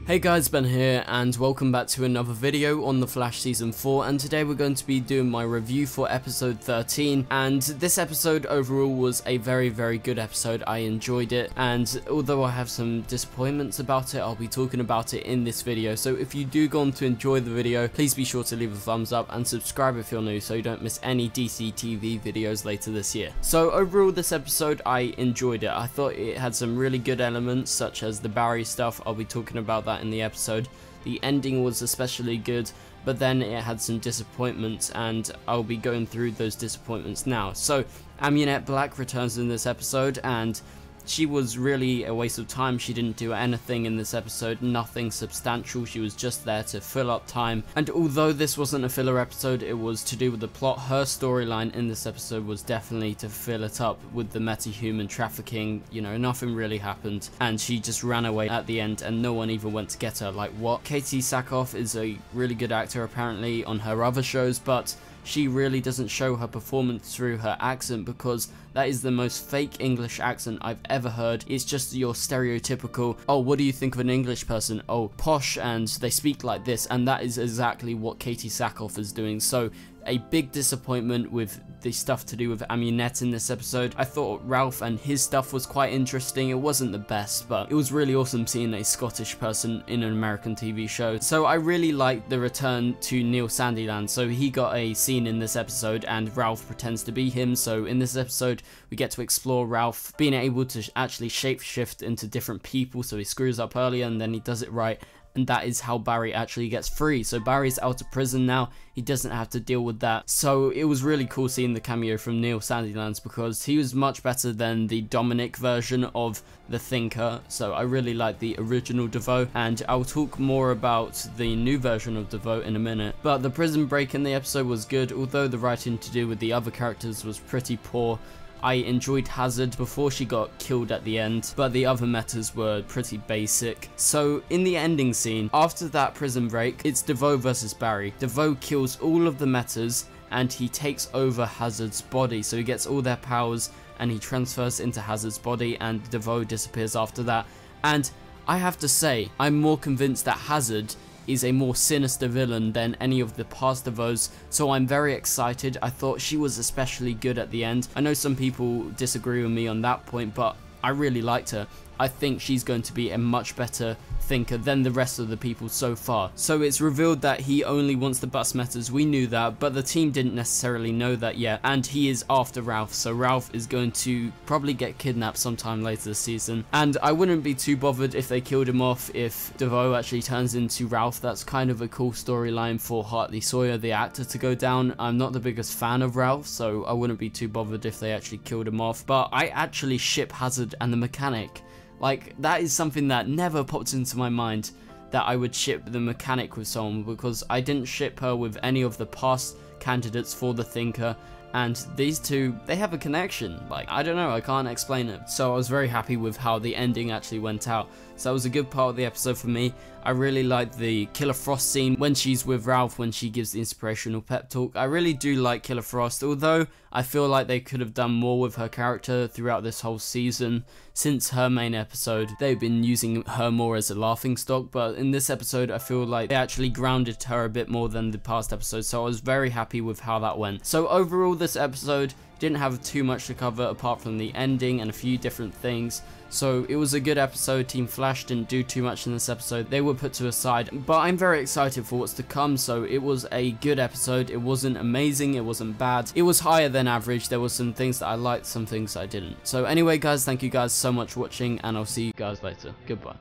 Hey guys, Ben here and welcome back to another video on The Flash Season 4, and today we're going to be doing my review for episode 13, and this episode overall was a very good episode. I enjoyed it, and although I have some disappointments about it, I'll be talking about it in this video. So if you do go on to enjoy the video, please be sure to leave a thumbs up and subscribe if you're new so you don't miss any DC TV videos later this year. So overall this episode I enjoyed it. I thought it had some really good elements such as the Barry stuff. I'll be talking about that in the episode. The ending was especially good, but then it had some disappointments and I'll be going through those disappointments now. So Amunet Black returns in this episode and she was really a waste of time. She didn't do anything in this episode, nothing substantial. She was just there to fill up time, and although this wasn't a filler episode, it was to do with the plot. Her storyline in this episode was definitely to fill it up with the metahuman trafficking. You know, nothing really happened and she just ran away at the end and no one even went to get her. Like, what? Katie Sackhoff is a really good actor apparently on her other shows, but she really doesn't show her performance through her accent, because that is the most fake English accent I've ever heard. It's just your stereotypical, oh, what do you think of an English person? Oh, posh, and they speak like this, and that is exactly what Katie Sackhoff is doing. So a big disappointment with the stuff to do with Amunet in this episode. I thought Ralph and his stuff was quite interesting. It wasn't the best, but it was really awesome seeing a Scottish person in an American TV show. So I really liked the return to Neil Sandiland. So he got a scene in this episode and Ralph pretends to be him. So in this episode we get to explore Ralph being able to actually shapeshift into different people. So he screws up earlier and then he does it right. And that is how Barry actually gets free. So Barry's out of prison now, he doesn't have to deal with that. So it was really cool seeing the cameo from Neil Sandilands, because he was much better than the Dominic version of the Thinker. So I really like the original Devoe, and I'll talk more about the new version of Devoe in a minute. But the prison break in the episode was good, although the writing to do with the other characters was pretty poor. I enjoyed Hazard before she got killed at the end, but the other metas were pretty basic. So in the ending scene, after that prison break, it's Devoe versus Barry. Devoe kills all of the metas and he takes over Hazard's body, so he gets all their powers and he transfers into Hazard's body, and Devoe disappears after that. And I have to say, I'm more convinced that Hazard is a more sinister villain than any of the past Devoes, so I'm very excited. I thought she was especially good at the end. I know some people disagree with me on that point, but I really liked her. I think she's going to be a much better thinker than the rest of the people so far. So it's revealed that he only wants the bus metas. We knew that, but the team didn't necessarily know that yet, and he is after Ralph, so Ralph is going to probably get kidnapped sometime later this season. And I wouldn't be too bothered if they killed him off if Devoe actually turns into Ralph. That's kind of a cool storyline for Hartley Sawyer, the actor, to go down. I'm not the biggest fan of Ralph, so I wouldn't be too bothered if they actually killed him off, but I actually ship Hazard and the mechanic. Like, that is something that never popped into my mind, that I would ship the mechanic with someone, because I didn't ship her with any of the past candidates for the Thinker, and these two, they have a connection. Like, I don't know, I can't explain it. So I was very happy with how the ending actually went out. So that was a good part of the episode for me. I really liked the Killer Frost scene when she's with Ralph, when she gives the inspirational pep talk. I really do like Killer Frost, although I feel like they could have done more with her character throughout this whole season. Since her main episode, they've been using her more as a laughingstock, but in this episode I feel like they actually grounded her a bit more than the past episodes, so I was very happy with how that went. So overall this episode didn't have too much to cover apart from the ending and a few different things. So it was a good episode. Team Flash didn't do too much in this episode. They were put to a side, but I'm very excited for what's to come. So it was a good episode. It wasn't amazing, it wasn't bad. It was higher than average. There were some things that I liked, some things I didn't. So anyway guys, thank you guys so much for watching, and I'll see you guys later. Goodbye.